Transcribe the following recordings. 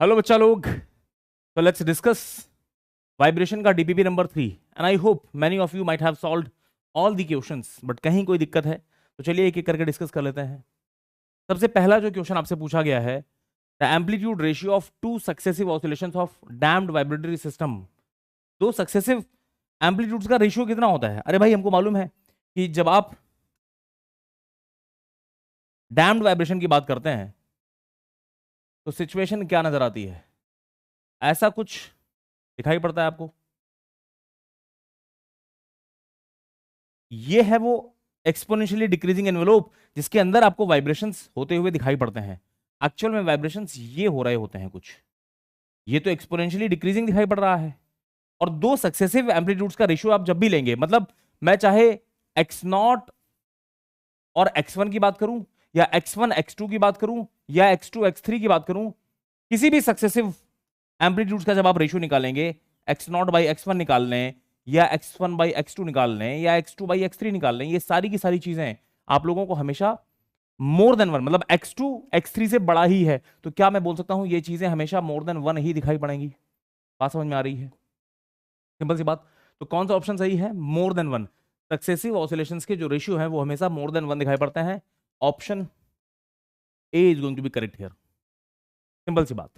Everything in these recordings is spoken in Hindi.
हेलो बच्चा लोग, तो लेट्स डिस्कस वाइब्रेशन का DPP number 3 and I hope many of you might have solved all the questions, but कहीं कोई दिक्कत है तो चलिए एक एक करके डिस्कस कर लेते हैं। सबसे पहला जो क्वेश्चन आपसे पूछा गया है, the amplitude ratio of two successive oscillations of damped vibratory system. दो सक्सेसिव एम्पलीट्यूड्स का रेशियो कितना होता है? अरे भाई, हमको मालूम है कि जब आप डैम्ड वाइब्रेशन की बात करते हैं तो सिचुएशन क्या नजर आती है? ऐसा कुछ दिखाई पड़ता है आपको? ये है वो एक्सपोनेंशियली डिक्रीजिंग एनवेलोप जिसके अंदर आपको वाइब्रेशंस होते हुए दिखाई पड़ते हैं। एक्चुअल में वाइब्रेशंस ये हो रहे होते हैं कुछ, ये तो एक्सपोनेंशियली डिक्रीजिंग दिखाई पड़ रहा है। और दो सक्सेसिव एम्पलीट्यूड्स का रेशियो आप जब भी लेंगे, मतलब मैं चाहे एक्स नॉट और एक्स वन की बात करूं, या एक्स वन एक्स टू की बात करूं, या एक्स टू एक्स थ्री की बात करूं, किसी भी सक्सेसिव एम्पलीट्यूड्स का जब आप रेशियो निकालेंगे, x naught by x one निकाल लें, या x one by x two निकाल लें, या x two by x three निकाल लें, ये सारी की सारी चीजें आप लोगों को हमेशा मोर देन वन, मतलब एक्स टू एक्स थ्री से बड़ा ही है, तो क्या मैं बोल सकता हूं ये चीजें हमेशा मोर देन वन ही दिखाई पड़ेंगी? बात समझ में आ रही है? सिंपल सी बात। तो कौन सा ऑप्शन सही है? More than one. Successive oscillations के जो रेशियो है वो हमेशा मोर देन वन दिखाई पड़ते हैं। Option A is going to be correct here. Simple सी बात।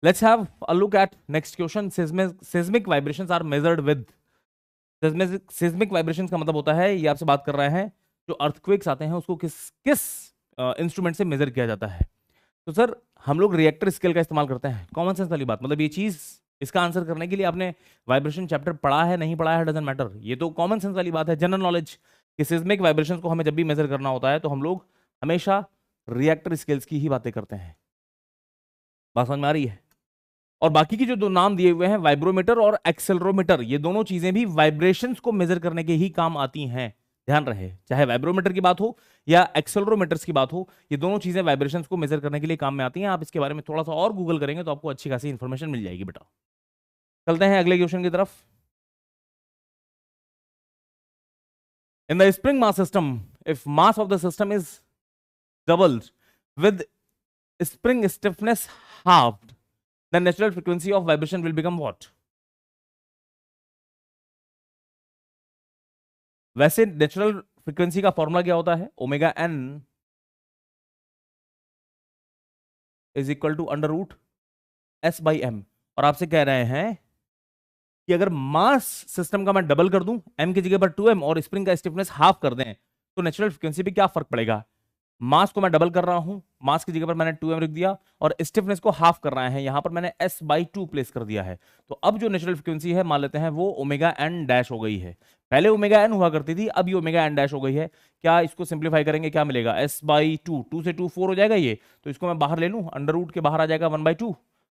Let's have a look at next question. Seismic vibrations are measured with. Seismic vibrations का मतलब होता है, ये आपसे बात कर रहे हैं, जो अर्थक्वेक्स आते हैं उसको किस किस इंस्ट्रूमेंट से मेजर किया जाता है? तो सर, हम लोग रिएक्टर स्केल का इस्तेमाल करते हैं। कॉमन सेंस वाली बात, मतलब ये चीज, इसका आंसर करने के लिए आपने वाइब्रेशन चैप्टर पढ़ा है नहीं पढ़ा है डजंट मैटर, ये तो कॉमन सेंस वाली बात है, जनरल नॉलेज कि सिस्मिक वाइब्रेशंस को हमें जब भी मेजर करना होता है तो हम लोग हमेशा रिएक्टर स्केल्स की ही बातें करते हैं। बात समझ में आ रही है? और बाकी की जो दो नाम दिए हुए हैं, वाइब्रोमीटर और एक्सेलरोमीटर, ये दोनों चीजें भी वाइब्रेशंस को मेजर करने के ही काम आती हैं। ध्यान रहे, चाहे वाइब्रोमीटर की बात हो या एक्सेलरोमीटर्स की बात हो, ये दोनों चीजें वाइब्रेशंस को मेजर करने के लिए काम में आती हैं। आप इसके बारे में थोड़ा सा और गूगल करेंगे तो आपको अच्छी खासी इंफॉर्मेशन मिल जाएगी बेटा। चलते हैं अगले क्वेश्चन की तरफ। In the spring mass system, if mass of the system is doubled with spring stiffness halved, the natural frequency of vibration will become what? वैसे नेचुरल फ्रीक्वेंसी का फॉर्मूला क्या होता है? Omega n is equal to under root s by m. और आपसे कह रहे हैं कि अगर मास सिस्टम का मैं डबल कर दूं, एम की जगह पर 2m, और स्प्रिंग का स्टिफनेस हाफ कर दें, तो नेचुरल फ्रीक्वेंसी पे क्या फर्क पड़ेगा? मास को मैं डबल कर रहा हूं, मास की जगह पर मैंने 2m रख दिया, और स्टिफनेस को हाफ कर रहे हैं, यहां पर मैंने s बाई टू प्लेस कर दिया है। तो अब जो नेचुरल फ्रीक्वेंसी है मान लेते हैं वो ओमेगा एन डैश हो गई है। पहले ओमेगा एन हुआ करती थी, अब ये ओमेगा एन डैश हो गई है। क्या इसको सिंप्लीफाई करेंगे क्या मिलेगा? s बाई टू, टू से टू 4 हो जाएगा ये, तो इसको मैं बाहर ले लूं, अंडर रूट के बाहर आ जाएगा 1/2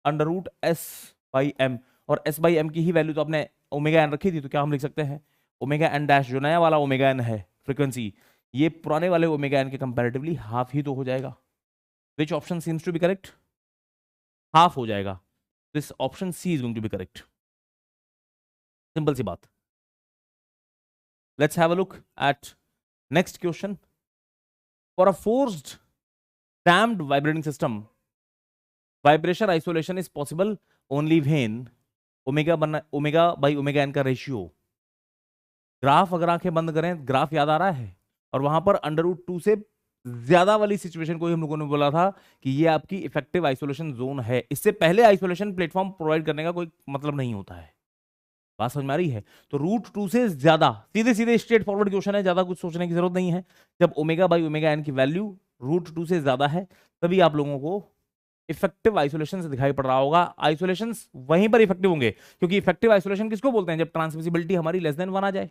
under root s by m. और s बाई एम की ही वैल्यू तो आपने ओमेगा एन रखी थी, तो क्या हम लिख सकते हैं ओमेगा एन डैश, जो नया वाला ओमेगा एन है फ्रीक्वेंसी, ये पुराने वाले ओमेगा एन के कंपैरेटिवली हाफ ही तो हो जाएगा। Which option seems to be correct? Half हो जाएगा। This option C is going to be correct. Simple सी बात। Let's have a look at next question. For a forced damped vibrating system, vibration isolation is possible only when omega by omega N का रेशियो। ग्राफ अगर आंखें बंद करें, ग्राफ याद आ रहा है, और वहां पर अंडर रूट टू से ज्यादा वाली सिचुएशन को ही हम लोगों ने बोला था कि ये आपकी इफेक्टिव आइसोलेशन जोन है। इससे पहले आइसोलेशन प्लेटफॉर्म प्रोवाइड करने का कोई मतलब नहीं होता है। बात समझ में आ रही है? तो रूट टू से ज्यादा, सीधे सीधे स्ट्रेट फॉरवर्ड क्वेश्चन है, ज्यादा कुछ सोचने की जरूरत नहीं है। जब ओमेगा बाई ओमेगा एन की वैल्यू रूट टू से ज्यादा है, तभी आप लोगों को इफेक्टिव आइसोलेशन से दिखाई पड़ रहा होगा। आइसोलेशन वहीं पर इफेक्टिव होंगे, क्योंकि इफेक्टिव आइसोलेशन किसको बोलते हैं? जब ट्रांसमिसिबिलिटी हमारी लेस देन 1 आ जाए।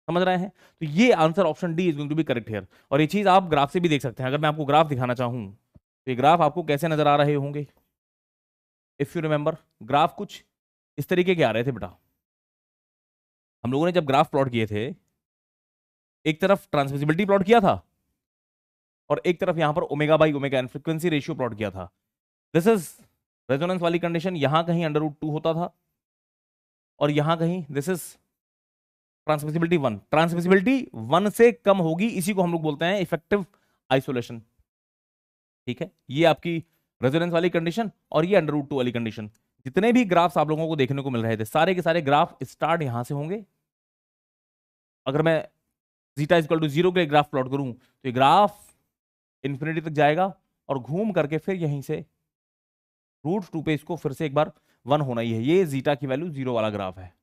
समझ रहे हैं? तो ये answer option D is going to be correct here. और ये चीज आप ग्राफ से भी देख सकते हैं। अगर मैं आपको ग्राफ दिखाना चाहूं तो ये ग्राफ आपको कैसे नजर आ रहे होंगे? इफ यू रिमेंबर, ग्राफ कुछ इस तरीके के आ रहे थे बेटा। हम लोगों ने जब ग्राफ प्लॉट किए थे, एक तरफ ट्रांसमिसिबिलिटी प्लॉट किया था और एक तरफ यहां पर omega by omega n frequency ratio plot किया था। दिस इज रेजोनेंस वाली कंडीशन, यहां कहीं अंडर रूट टू होता था और यहां कहीं दिस इज ट्रांसमिसिबिलिटी 1। ट्रांसमिसिबिलिटी 1 से कम होगी, इसी को हम लोग बोलते हैं इफेक्टिव आइसोलेशन। ठीक है, ये आपकी रेजोनेंस वाली कंडीशन और ये अंडर रूट 2 वाली कंडीशन। जितने भी ग्राफ्स आप लोगों को देखने को मिल रहे थे सारे के सारे ग्राफ स्टार्ट यहां से होंगे। अगर मैं जीटा इज इक्वल टू 0 के लिए ग्राफ प्लॉट करूं तो ये ग्राफ इंफिनिटी तक जाएगा और घूम करके फिर यहीं से √2 पे इसको फिर से एक बार 1 होना ही है। ये जीटा की वैल्यू 0 वाला ग्राफ है।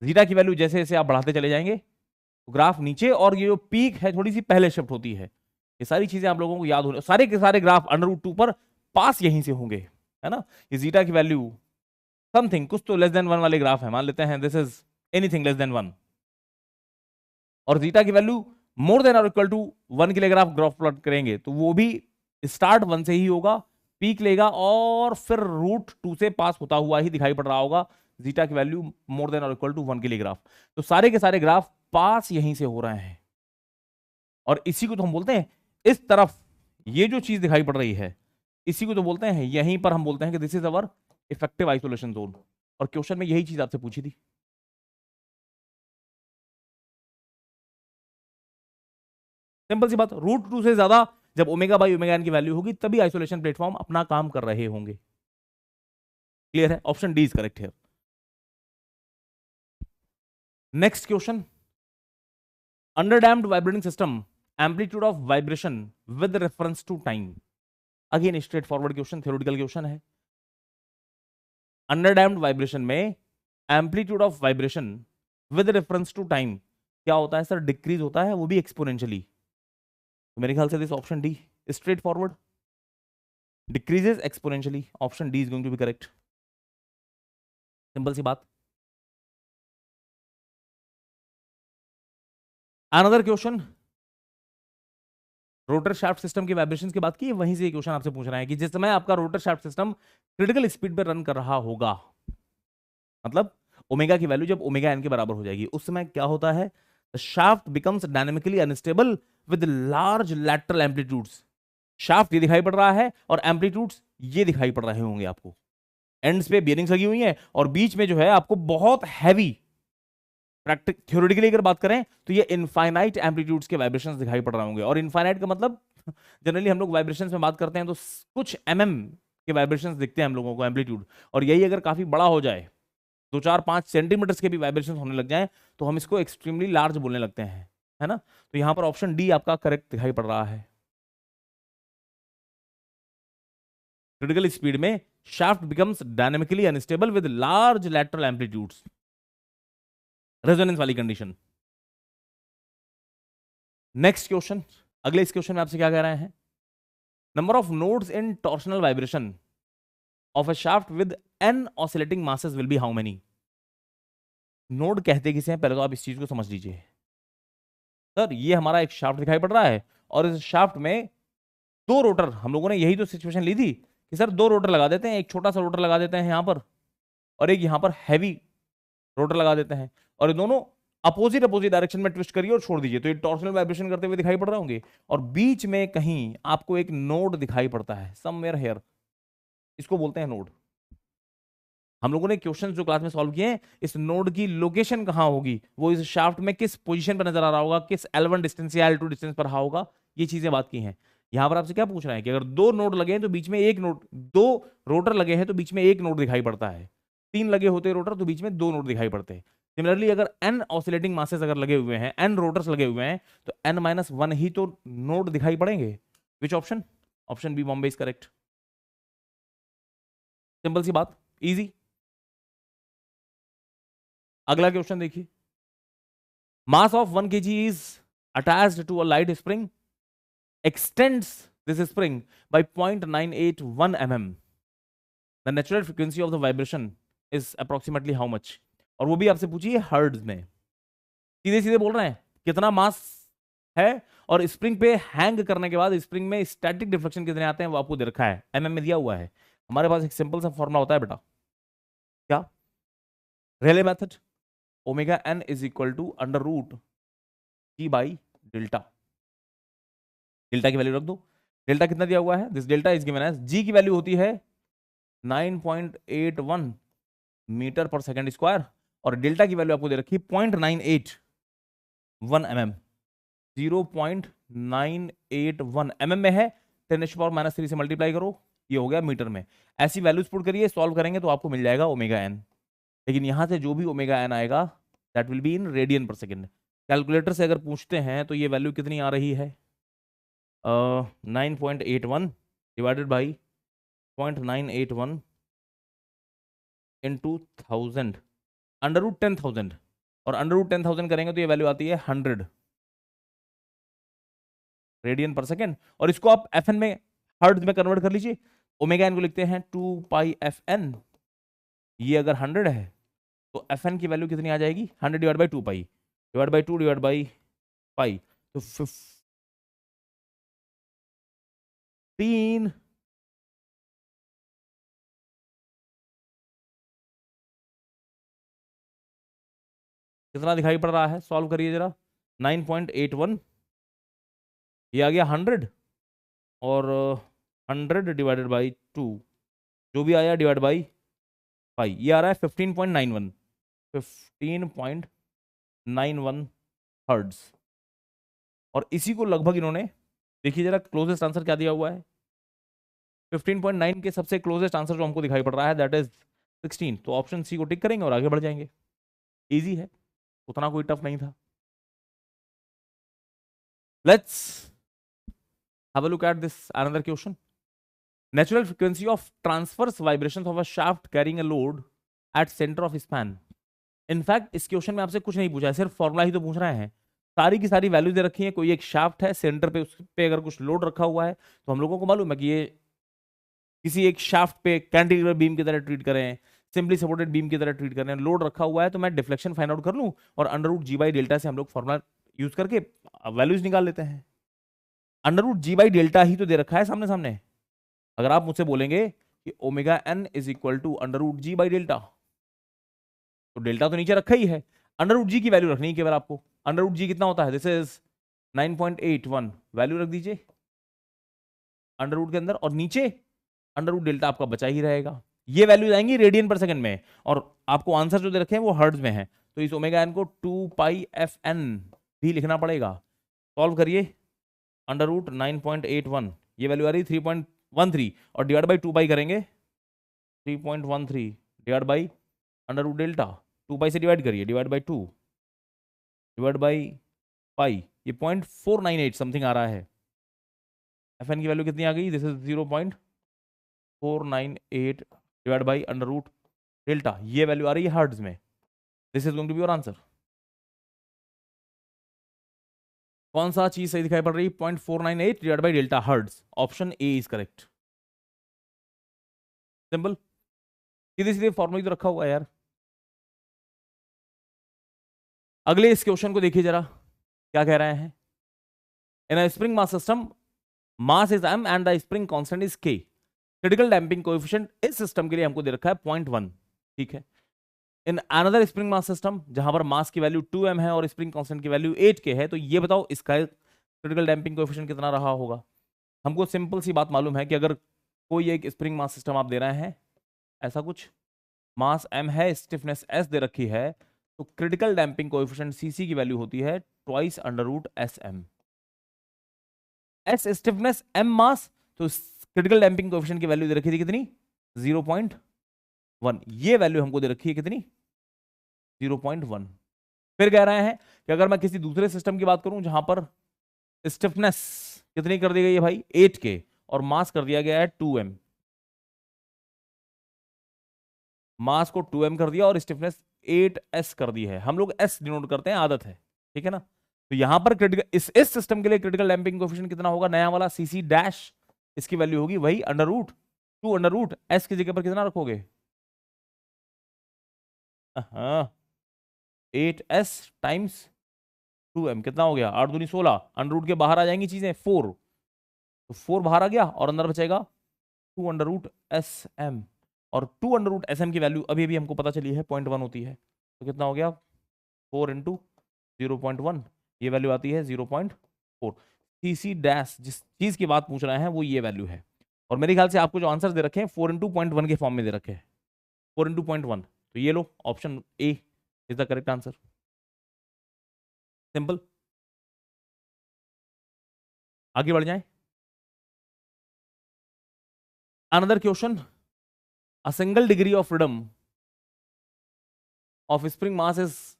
जीटा की वैल्यू जैसे जैसे आप बढ़ाते चले जाएंगे तो ग्राफ नीचे, और ये जो पीक है थोड़ी सी पहले शिफ्ट होती है। ये सारी चीजें आप लोगों को याद होने, सारे के सारे ग्राफ अंडर रूट 2 पर पास यहीं से होंगे, है ना। ये जीटा की वैल्यू समथिंग कुछ तो लेस देन 1 वाले ग्राफ है, मान लेते हैं this is anything less than 1, और जीटा की वैल्यू मोर देन और इक्वल टू 1 के लिए ग्राफ प्लॉट करेंगे तो वो भी स्टार्ट 1 से ही होगा, पीक लेगा और फिर √2 से पास होता हुआ ही दिखाई पड़ रहा होगा जीटा की वैल्यू मोर देन और इक्वल टू 1 के लिए ग्राफ। तो सारे के सारे ग्राफ पास यहीं से हो रहे हैं, और इसी को तो हम बोलते हैं, इस तरफ ये जो चीज दिखाई पड़ रही है इसी को तो बोलते हैं, यहीं पर हम बोलते हैं कि this is our effective isolation zone. और क्वेश्चन में यही चीज आपसे पूछी थी। सिंपल सी बात, √2 से ज्यादा जब ω/ω की वैल्यू होगी तभी आइसोलेशन प्लेटफॉर्म अपना काम कर रहे होंगे। क्लियर है, ऑप्शन डी इज करेक्ट है। Next question, under damped vibrating system amplitude of vibration with reference to time. Again straight forward question, theoretical question है। अंडर डैम्ड वाइब्रेशन में amplitude of vibration with reference to time क्या होता है सर? डिक्रीज होता है, वो भी एक्सपोनेंशियली। तो मेरे ख्याल से this option D straightforward, decreases exponentially, option D is going to be correct. Simple सी बात। Another question, rotor shaft system की वाइब्रेशंस की बात की, वहीं से क्वेश्चन आपसे पूछ रहा है कि जिस समय आपका rotor shaft system critical speed पर रन कर रहा होगा, मतलब ओमेगा की वैल्यू जब ω/n के बराबर हो जाएगी, उस समय क्या होता है? Shaft becomes dynamically unstable with large lateral amplitudes. Shaft ये दिखाई पड़ रहा है और एम्पलीट्यूड्स ये दिखाई पड़ रहे होंगे आपको। एंड्स पे बियरिंग्स लगी हुई हैं और बीच में जो है आपको बहुत हैवी, थ्योरेटिकली अगर बात करें तो ये इनफाइनाइट एम्पलीट्यूड्स के वाइब्रेशंस दिखाई पड़ रहे होंगे। और इनफाइनाइट का मतलब जनरली हम लोग वाइब्रेशंस में बात करते हैं तो कुछ के वाइब्रेशंस दिखते हैं हम लोगों को एम्पलीट्यूड, और यही अगर काफी बड़ा हो जाए, 2, 4, 5 सेंटीमीटर्स के भी वाइब्रेशन होने लग जाए तो हम इसको एक्सट्रीमली लार्ज बोलने लगते हैं, है ना। तो यहां पर ऑप्शन डी आपका करेक्ट दिखाई पड़ रहा है। क्रिटिकल स्पीड में shaft becomes dynamically unstable with large lateral amplitudes, resonance वाली कंडीशन। नेक्स्ट क्वेश्चन, अगले इस क्वेश्चन में आपसे क्या कह रहे हैं? Number of nodes in torsional vibration of a shaft with n oscillating masses will be how many? Node कहते किसे हैं, पहले तो आप इस चीज को समझ लीजिए। सर ये हमारा एक शाफ्ट दिखाई पड़ रहा है और इस शाफ्ट में 2 रोटर, हम लोगों ने यही तो सिचुएशन ली थी कि सर 2 रोटर लगा देते हैं, एक छोटा सा रोटर लगा देते हैं यहां पर और एक यहां पर हैवी रोटर लगा देते हैं, और ये दोनों अपोजिट डायरेक्शन में ट्विस्ट करिए और छोड़ दीजिए, तो ये टॉर्शनल वाइब्रेशन करते हुए दिखाई पड़ रहे होंगे। और बीच में कहीं आपको एक नोड दिखाई पड़ता है, समवेयर हियर, इसको बोलते हैं नोड। हम लोगों ने क्वेश्चन जो क्लास में सॉल्व किए हैं, इस नोड की लोकेशन कहां होगी, वो इस शाफ्ट में किस पोजीशन पर नजर आ रहा होगा, किस L1 डिस्टेंस या L2 डिस्टेंस पर रहा होगा, ये चीजें बात की हैं। यहां पर आपसे क्या पूछ रहे हैं कि अगर 2 नोड लगे हैं तो बीच में एक नोड, 2 रोटर लगे हैं तो बीच में एक नोड दिखाई पड़ता है, 3 लगे होते रोटर तो बीच में 2 नोड दिखाई पड़ते हैं। सिमिलरली अगर n ऑसिलेटिंग मासेस अगर लगे हुए हैं, n रोटर्स लगे हुए हैं, तो n-1 ही तो नोड दिखाई पड़ेंगे। Which option? Option B Bombay is correct. Simple सी बात, इजी। अगला क्वेश्चन देखिए, mass of 1 kg is attached to a light spring, extends this spring by 0.981 mm. The natural frequency of the vibration is approximately how much? और वो भी आपसे पूछिए हर्ट्ज में। सीधे सीधे बोल रहे हैं कितना मास है, और स्प्रिंग पे हैंग करने के बाद स्प्रिंग में स्टैटिक डिफ्लेक्शन कितने आते हैं वो आपको दे रखा है, mm में दिया हुआ है। हमारे पास एक सिंपल सा फॉर्मूला होता है बेटा, क्या? Rayleigh method, ω/n is equal to √g/डेल्टा। डेल्टा की वैल्यू रख दो। डेल्टा कितना दिया हुआ है? This delta is given as, G की वैल्यू होती है 9.81 मीटर पर सेकंड स्क्वायर, और डेल्टा की वैल्यू आपको दे रखी है 0.981 mm, 0.981 mm में है, 10⁻³ से मल्टीप्लाई करो, ये हो गया मीटर में। ऐसी वैल्यूज पुट करिए, सॉल्व करेंगे तो आपको मिल जाएगा ओमेगा एन। लेकिन यहां से जो भी ओमेगा एन आएगा that will be in radian पर सेकेंड। कैलकुलेटर से अगर पूछते हैं तो ये वैल्यू कितनी आ रही है, 9.81 divided by 0.981 into 1000 under root 10,000, और अंडर रूट 10,000 करेंगे तो ये वैल्यू आती है 100 रेडियन पर सेकेंड। और इसको आप एफ एन में, हर्ट्ज में कन्वर्ट कर लीजिए। ओमेगा एन को लिखते हैं 2πfn। ये अगर 100 है तो एफ एन की वैल्यू कितनी आ जाएगी, 100 divide by 2π divide by 2 divide by pi, तो 15 कितना दिखाई पड़ रहा है, सॉल्व करिए जरा। 9.81, ये आ गया 100, और 100 डिवाइडेड बाई 2 जो भी आया डिवाइड बाई पाई, ये आ रहा है 15.91 हर्ट्ज। और इसी को लगभग इन्होंने, देखिए जरा क्लोजेस्ट आंसर क्या दिया हुआ है, 15.9 के सबसे क्लोजेस्ट आंसर जो हमको दिखाई पड़ रहा है दैट इज 16। तो ऑप्शन सी को टिक करेंगे और आगे बढ़ जाएंगे। इजी है, उतना कोई टफ नहीं था। Let's have a look at this another question. Natural frequency of transverse vibrations of a shaft carrying a load at center of span। In fact इस क्वेश्चन में आपसे कुछ नहीं पूछा है, सिर्फ फॉर्मूला ही तो पूछ रहे हैं। सारी की सारी वैल्यू दे रखी है। कोई एक शाफ्ट है, सेंटर पे, उस पे अगर कुछ लोड रखा हुआ है तो हम लोगों को मालूम है कि ये किसी एक शाफ्ट पे कैंटिलीवर बीम की तरह ट्रीट करें, सिंपली सपोर्टेड बीम की तरह ट्रीट करें, लोड रखा हुआ है तो मैं डिफ्लेक्शन फाइंड आउट कर लूं और under root ji by delta से हम लोग फॉर्मूला यूज करके वैल्यूज निकाल लेते हैं। Under root ji by delta ही तो दे रखा है सामने सामने। अगर आप मुझसे बोलेंगे कि omega n is equal to under root ji by delta, तो डेल्टा तो नीचे रखा ही है, अंडर रूट जी की वैल्यू रखनी है केवल आपको। अंडर रूट जी कितना होता है, दिस इज 9.81, वैल्यू रख दीजिए अंडर रूट के अंदर, और नीचे अंडर रूट डेल्टा आपका बचा ही रहेगा। ये वैल्यू आएंगी रेडियन पर सेकंड में, और आपको आंसर जो दे रखे हैं वो हर्ट्ज में है, तो इस ओमेगा एन को 2πfn भी लिखना पड़ेगा। सॉल्व करिए, अंडर रूट 9.81, ये वैल्यू आ रही 3.13, और डिवाइड बाई 2π करेंगे 3.13 divide by under root delta, 2π से डिवाइड करिए, divide by 2 divide by pi, ये 0.498 समथिंग आ रहा है। एफ एन की वैल्यू कितनी आ गई, this is 0.498 divide by under root delta, ये वैल्यू आ रही है हर्ट्ज में। This is going to be your answer. कौन सा चीज सही दिखाई पड़ रही है, 0.498 divide by delta hertz, option A is correct. Simple, सीधे सीधे फॉर्मूला तो रखा हुआ है यार। अगले इस क्वेश्चन को देखिए जरा, क्या कह रहे हैं। In a spring mass system, mass is m and the spring constant is k। Critical damping coefficient इस सिस्टम के लिए हमको दे रखा है 0.1, ठीक है। In another spring mass system, जहां पर मास की वैल्यू 2m है और स्प्रिंग कांस्टेंट की वैल्यू 8k है, तो ये बताओ इसका क्रिटिकल डैम्पिंग कोएफिशिएंट कितना रहा होगा। हमको सिंपल सी बात मालूम है कि अगर कोई एक स्प्रिंग मास सिस्टम आप दे रहे हैं, ऐसा कुछ मास m है, स्टिफनेस s दे रखी है, तो क्रिटिकल डैम्पिंग कोएफिशिएंट cc की वैल्यू होती है twice under root sm। s stiffness m mass, तो क्रिटिकल डैम्पिंग कोएफिशिएंट की वैल्यू दे रखी थी कितनी, 0.1। ये वैल्यू हमको दे रखी है कितनी, 0.1। फिर कह रहे हैं कि अगर मैं किसी दूसरे सिस्टम की बात करूं जहां पर स्टिफनेस कितनी कर दी गई है भाई, 8k, और मास कर दिया गया है 2m, मास को 2m कर दिया और स्टिफनेस 8s कर दी है। हम लोग s डिनोट करते हैं, आदत है, ठीक है ना। तो यहां पर क्रिटिकल इस सिस्टम के लिए क्रिटिकल डैम्पिंग कोएफिशिएंट कितना होगा, नया वाला cc डैश, इसकी वैल्यू होगी वही under root 2 under root s की जगह पर कितना रखोगे, हाँ 8s टाइम्स 2m, कितना हो गया, 8 दूनी 16, अंडर रूट के बाहर आ जाएंगी चीजें 4, तो 4 बाहर आ गया और अंदर बचेगा 2 अंडर रूट sm, और 2 अंडर रूट sm की वैल्यू अभी अभी हमको पता चली है 0.1 होती है, तो कितना हो गया 4 इंटू 0.1, ये वैल्यू आती है 0.4। cc डैश जिस चीज की बात पूछ रहे हैं वो ये वैल्यू है, और मेरे ख्याल से आपको जो आंसर दे रखे हैं 4 इंटू 0.1 के फॉर्म में दे रखे हैं, 4 इंटू 0.1, तो ये लो option A is the correct answer. Simple, आगे बढ़ जाएं। Another question, a single degree of freedom of spring mass is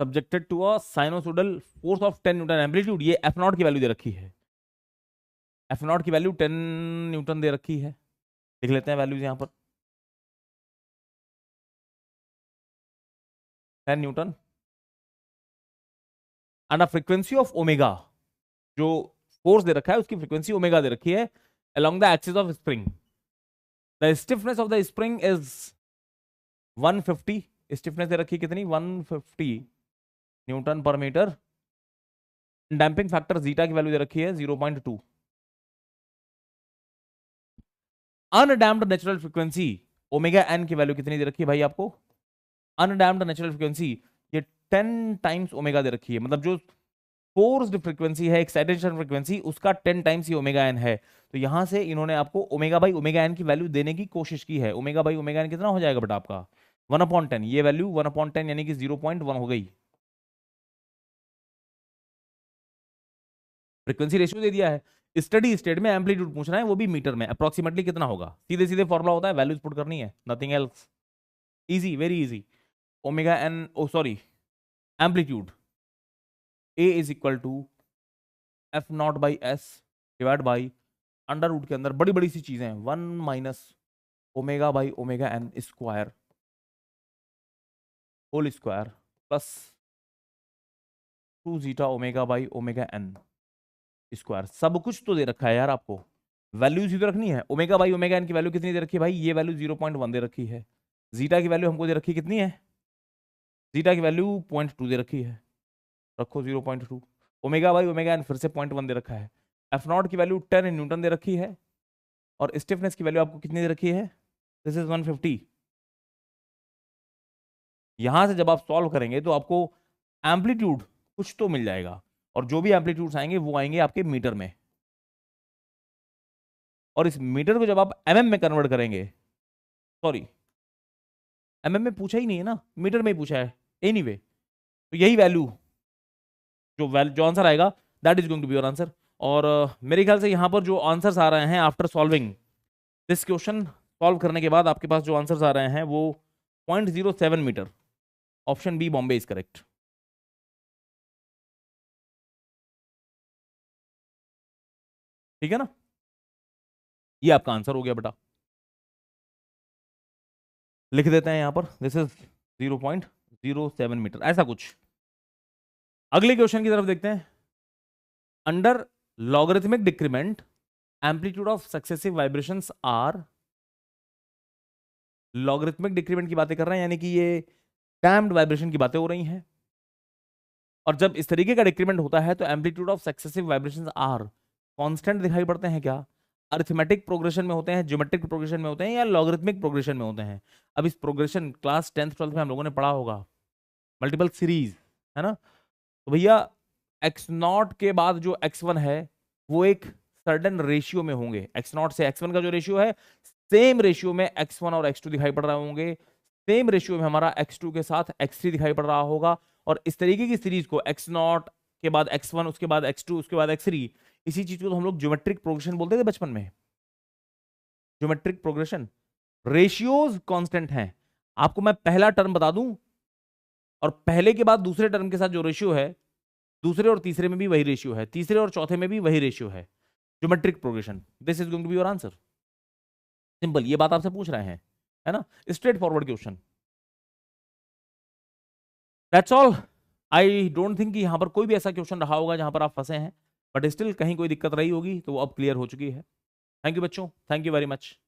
subjected to a sinusoidal force of 10 Newton amplitude. ये एफ नॉट की वैल्यू दे रखी है, एफ नॉट की वैल्यू 10 न्यूटन दे रखी है। लिख लेते हैं वैल्यूज यहां पर, 10 Newton and a frequency of omega, जो फोर्स दे रखा है उसकी फ्रीक्वेंसी ओमेगा दे रखी है along the axis of spring. The stiffness of the spring is 150, stiffness दे रखी कितनी 150 newton per metre. Damping factor zeta की वैल्यू दे रखी है 0.2। Undamped natural frequency omega N की वैल्यू कितनी दे रखी है भाई आपको? अनडैम्प्ड नेचुरल फ्रीक्वेंसी ये 10 टाइम्स ओमेगा दे रखी है, मतलब जो फोर्स्ड फ्रीक्वेंसी है, एक्साइटेशन फ्रीक्वेंसी, उसका 10 टाइम्स ही ओमेगा एन है। तो यहां से इन्होंने आपको ओमेगा बाई ओमेगा एन की वैल्यू देने की कोशिश की है। ओमेगा बाई ओमेगा एन कितना हो जाएगा बेटा आपका 1/10, ये वैल्यू 1/10 यानी कि 0.1 हो गई। फ्रीक्वेंसी रेशियो दे दिया है, स्टडी स्टेट में एम्पलीट्यूड पूछना है, वो भी मीटर में, अप्रोक्सीमेटली कितना होगा। सीधे सीधे फॉर्मुला होता है, वैल्यूज पुट करनी है, nothing else. Easy, very easy. Omega N, oh sorry, amplitude A is equal to F naught by S divide by under root के अंदर बड़ी बड़ी सी चीजें, 1 minus omega by omega N square whole square plus 2 zeta omega by omega N square. सब कुछ तो दे रखा है यार आपको, वैल्यूज ही तो रखनी है। ओमेगा बाई ओमेगा एन की वैल्यू कितनी दे रखी है भाई? ये वैल्यू 0.1 दे रखी है। जीटा की वैल्यू हमको दे रखी कितनी है? जीटा की वैल्यू 0.2 दे रखी है, रखो 0.2। ओमेगा बाई ओमेगा एन फिर से 0.1 दे रखा है। एफ नॉट की वैल्यू 10 न्यूटन दे रखी है, और स्टिफनेस की वैल्यू आपको कितनी दे रखी है? This is 150। यहां से जब आप सॉल्व करेंगे तो आपको एम्पलीट्यूड कुछ तो मिल जाएगा, और जो भी एम्पलीट्यूड्स आएंगे वो आएंगे आपके मीटर में, और इस मीटर को जब आप एमएम में कन्वर्ट करेंगे, सॉरी एमएम में पूछा ही नहीं है ना, मीटर में ही पूछा है एनीवे, तो यही वैल्यू जो आंसर आएगा that is going to be your answer. और मेरे ख्याल से यहां पर जो आंसर्स आ रहे हैं after solving this question, solve करने के बाद आपके पास जो आंसर्स आ रहे हैं वो 0.07 मीटर। Option B Bombay is correct. ठीक है ना, ये आपका आंसर हो गया बेटा। लिख देते हैं यहां पर दिस इज 0.07 मीटर, ऐसा कुछ। अगले क्वेश्चन की तरफ देखते हैं। Under logarithmic decrement amplitude of successive vibrations are, logarithmic decrement की बातें कर रहे हैं, यानी कि ये डैम्प्ड वाइब्रेशन की बातें हो रही हैं। और जब इस तरीके का डिक्रीमेंट होता है तो amplitude of successive vibrations are constant दिखाई पड़ते हैं क्या? अरिथमेटिक प्रोग्रेशन में होते हैं, ज्योमेट्रिक प्रोग्रेशन में होते हैं, या लॉगरिथमिक प्रोग्रेशन में होते हैं? अब इस प्रोग्रेशन क्लास 10th 12th में हम लोगों ने पढ़ा होगा, मल्टीपल सीरीज, है ना। तो भैया x0 के बाद जो x1 है वो एक सर्टेन रेशियो में होंगे। x0 से x1 का जो रेशियो है सेम रेशियो में x1 और x2 दिखाई पड़ रहे होंगे, सेम रेशियो में हमारा x2 के साथ x3 दिखाई पड़ रहा होगा। और इस तरीके की सीरीज को x0 के बाद x1, उसके बाद x2, उसके बाद x3, इसी चीज को तो हम लोग ज्योमेट्रिक प्रोग्रेशन बोलते थे बचपन में। ज्योमेट्रिक प्रोग्रेशन, रेशियोज कांस्टेंट हैं। आपको मैं पहला टर्म बता दूं, और पहले के बाद दूसरे टर्म के साथ जो रेशियो है, दूसरे और तीसरे में भी वही रेशियो है, तीसरे और चौथे में भी वही रेशियो है। Geometric progression, this is going to be your answer. Simple, ये बात आपसे पूछ रहे हैं, है ना, straight forward question. That's all. I don't think कि यहां पर कोई भी ऐसा क्वेश्चन रहा होगा जहां पर आप फंसे हैं, बट स्टिल कहीं कोई दिक्कत रही होगी तो वो अब क्लियर हो चुकी है। थैंक यू बच्चों, थैंक यू वेरी मच।